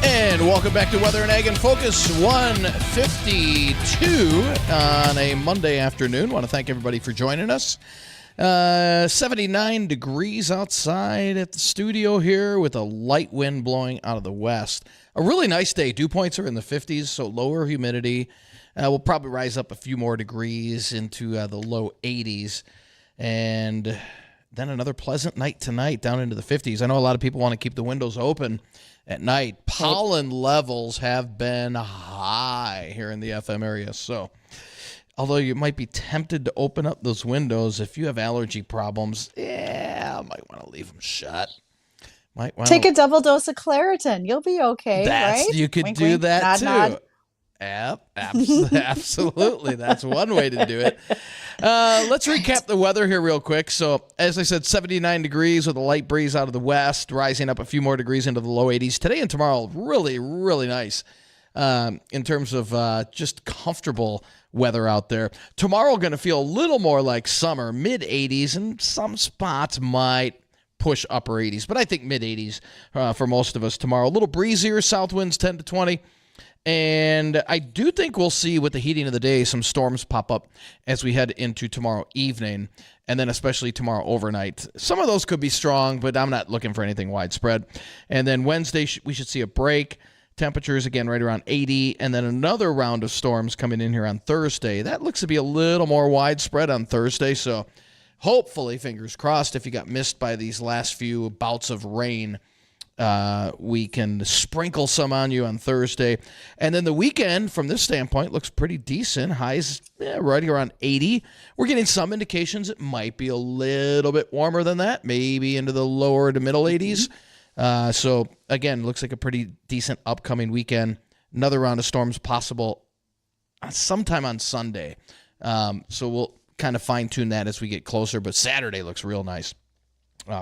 And welcome back to Weather and Ag in Focus 152 on a Monday afternoon. Want to thank everybody for joining us. 79 degrees outside at the studio here with a light wind blowing out of the west. A really nice day. Dew points are in the 50s, so lower humidity. We'll probably rise up a few more degrees into the low 80s. And then another pleasant night tonight down into the 50s. I know a lot of people want to keep the windows open at night. Pollen levels have been high here in the FM area. So although you might be tempted to open up those windows, if you have allergy problems, I might want to leave them shut. Take a double dose of Claritin. You'll be okay, right? You could Wink, do wink, that nod, too. nod. Yep, absolutely. That's one way to do it. Let's recap the weather here real quick. So, as I said, 79 degrees with a light breeze out of the west, rising up a few more degrees into the low 80s. Today and tomorrow, really, really nice in terms of just comfortable weather out there. Tomorrow going to feel a little more like summer, mid 80s, and some spots might push upper 80s, but I think mid 80s for most of us tomorrow. A little breezier, south winds 10 to 20. And I do think we'll see with the heating of the day some storms pop up as we head into tomorrow evening, and then especially tomorrow overnight. Some of those could be strong, but I'm not looking for anything widespread. And then Wednesday, we should see a break. Temperatures, again, right around 80, and then another round of storms coming in here on Thursday. That looks to be a little more widespread on Thursday, so hopefully, fingers crossed, if you got missed by these last few bouts of rain, we can sprinkle some on you on Thursday. And then the weekend, from this standpoint, looks pretty decent. Highs right around 80. We're getting some indications it might be a little bit warmer than that, maybe into the lower to middle 80s. So, again, looks like a pretty decent upcoming weekend. Another round of storms possible sometime on Sunday. So we'll kind of fine-tune that as we get closer. But Saturday looks real nice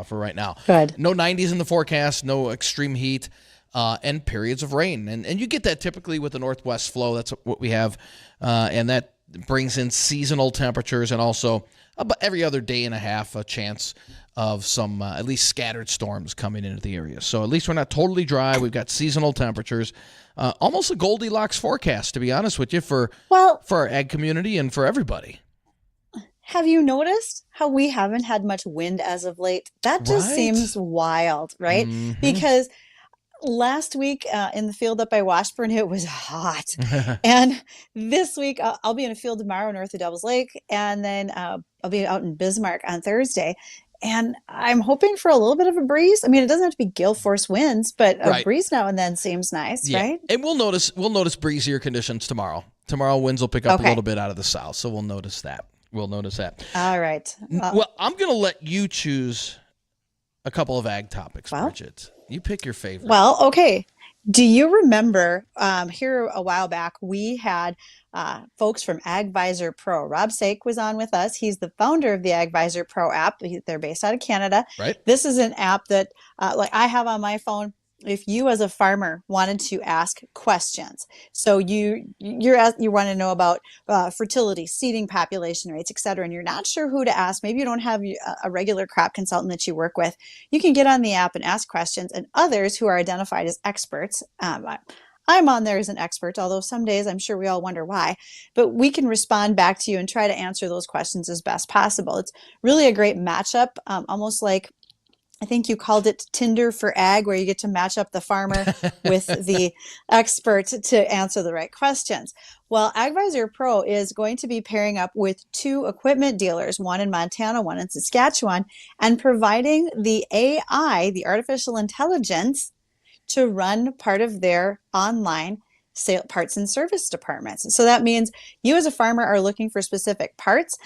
for right now. Good. No 90s in the forecast, no extreme heat, and periods of rain. And you get that typically with the northwest flow. That's what we have. And that brings in seasonal temperatures and also about every other day and a half a chance of some at least scattered storms coming into the area. So at least we're not totally dry. We've got seasonal temperatures. Almost a Goldilocks forecast, to be honest with you, for our ag community and for everybody. Have you noticed how we haven't had much wind as of late? That just seems wild, right? Mm-hmm. Because last week in the field up by Washburn, it was hot. And this week, I'll be in a field tomorrow north of Devil's Lake. And then I'll be out in Bismarck on Thursday. And I'm hoping for a little bit of a breeze. I mean, it doesn't have to be gale force winds, but a breeze now and then seems nice, right? And we'll notice breezier conditions tomorrow. Tomorrow, winds will pick up a little bit out of the south. So we'll notice that. All right. Well, I'm going to let you choose a couple of ag topics, Bridgette. You pick your favorite. Well, okay. Do you remember here a while back, we had folks from AgVisor Pro. Rob Sake was on with us. He's the founder of the AgVisor Pro app. They're based out of Canada. Right. This is an app that like I have on my phone. If you as a farmer wanted to ask questions, so you want to know about fertility, seeding population rates, et cetera, and you're not sure who to ask, maybe you don't have a regular crop consultant that you work with, you can get on the app and ask questions, and others who are identified as experts, I'm on there as an expert, although some days I'm sure we all wonder why. But we can respond back to you and try to answer those questions as best possible. It's really a great matchup, almost like I think you called it Tinder for Ag, where you get to match up the farmer with the expert to answer the right questions. Well, AgVisor Pro is going to be pairing up with 2 equipment dealers, one in Montana, one in Saskatchewan, and providing the AI, the artificial intelligence, to run part of their online parts and service departments. So that means you as a farmer are looking for specific parts.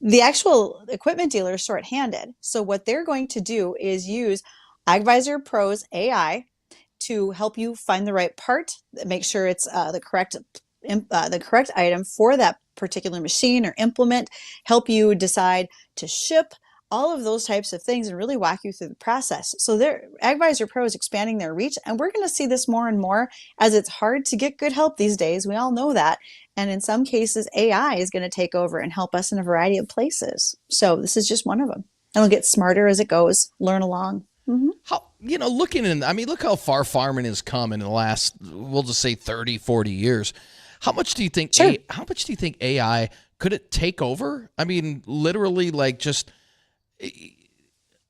The actual equipment dealer is shorthanded. So what they're going to do is use AgVisor Pro's AI to help you find the right part, make sure it's the correct item for that particular machine or implement, help you decide to ship, all of those types of things, and really walk you through the process. So AgVisor Pro is expanding their reach, and we're going to see this more and more as it's hard to get good help these days. We all know that. And in some cases, AI is going to take over and help us in a variety of places. So this is just one of them. And it'll get smarter as it goes, learn along. How, look how far farming has come in the last, we'll just say 30, 40 years. How much do you think, how much do you think AI, could it take over? I mean, literally just,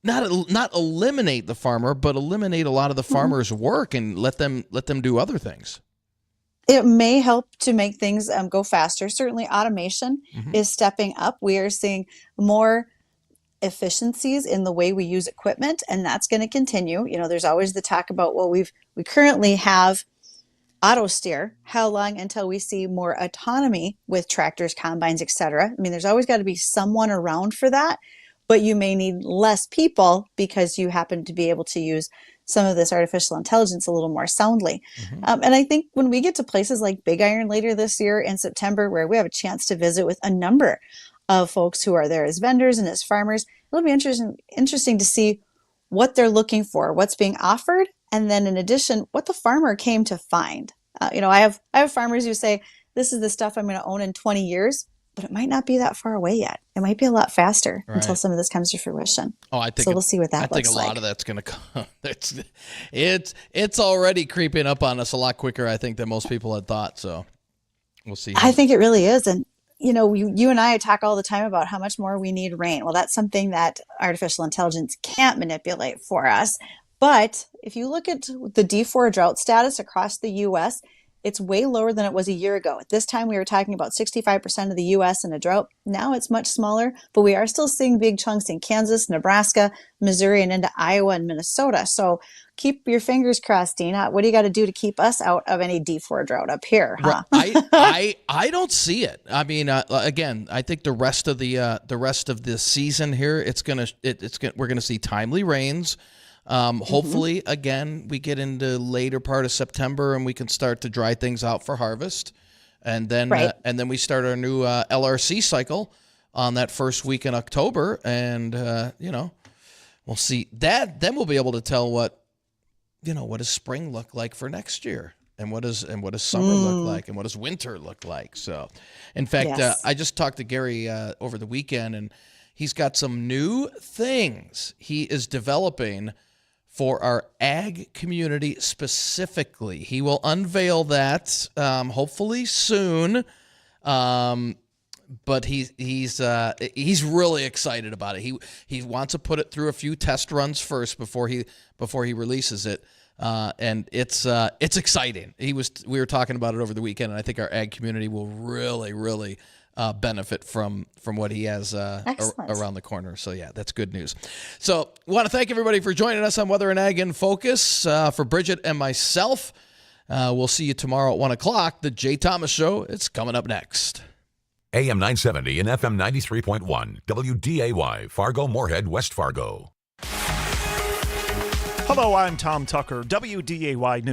not eliminate the farmer, but eliminate a lot of the farmer's work and let them do other things. It may help to make things go faster. Certainly automation is stepping up. We are seeing more efficiencies in the way we use equipment, and that's going to continue. There's always the talk about, well, we currently have auto steer. How long until we see more autonomy with tractors, combines, etc.? I mean, there's always got to be someone around for that, but you may need less people because you happen to be able to use some of this artificial intelligence a little more soundly. And I think when we get to places like Big Iron later this year in September, where we have a chance to visit with a number of folks who are there as vendors and as farmers, it'll be interesting to see what they're looking for, what's being offered, and then in addition, what the farmer came to find. I have farmers who say, this is the stuff I'm going to own in 20 years, but it might not be that far away yet. It might be a lot faster until some of this comes to fruition. I think so. We'll see what that looks like. I think a lot of that's going to come. It's already creeping up on us a lot quicker, I think, than most people had thought. So we'll see. I think it really is. And, you and I talk all the time about how much more we need rain. Well, that's something that artificial intelligence can't manipulate for us. But if you look at the D4 drought status across the U.S., it's way lower than it was a year ago. At this time, we were talking about 65% of the U.S. in a drought. Now it's much smaller, but we are still seeing big chunks in Kansas, Nebraska, Missouri, and into Iowa and Minnesota. So keep your fingers crossed, Dina. What do you got to do to keep us out of any D4 drought up here? Huh? I don't see it. I mean, again, I think the rest of the season here, we're gonna see timely rains. Hopefully, again, we get into later part of September and we can start to dry things out for harvest. And then we start our new LRC cycle on that first week in October. And, we'll see that. Then we'll be able to tell what does spring look like for next year? And what does summer look like? And what does winter look like? So, in fact, I just talked to Gary over the weekend, and he's got some new things he is developing for our ag community specifically. He will unveil that hopefully soon, but he's really excited about it. He wants to put it through a few test runs first before he releases it, and it's exciting. We were talking about it over the weekend, and I think our ag community will really benefit from what he has around the corner. So, yeah, that's good news. So, want to thank everybody for joining us on Weather and Ag in Focus. For Bridgette and myself, we'll see you tomorrow at 1 o'clock. The Jay Thomas Show, it's coming up next. AM 970 and FM 93.1, WDAY, Fargo, Moorhead, West Fargo. Hello, I'm Tom Tucker, WDAY News.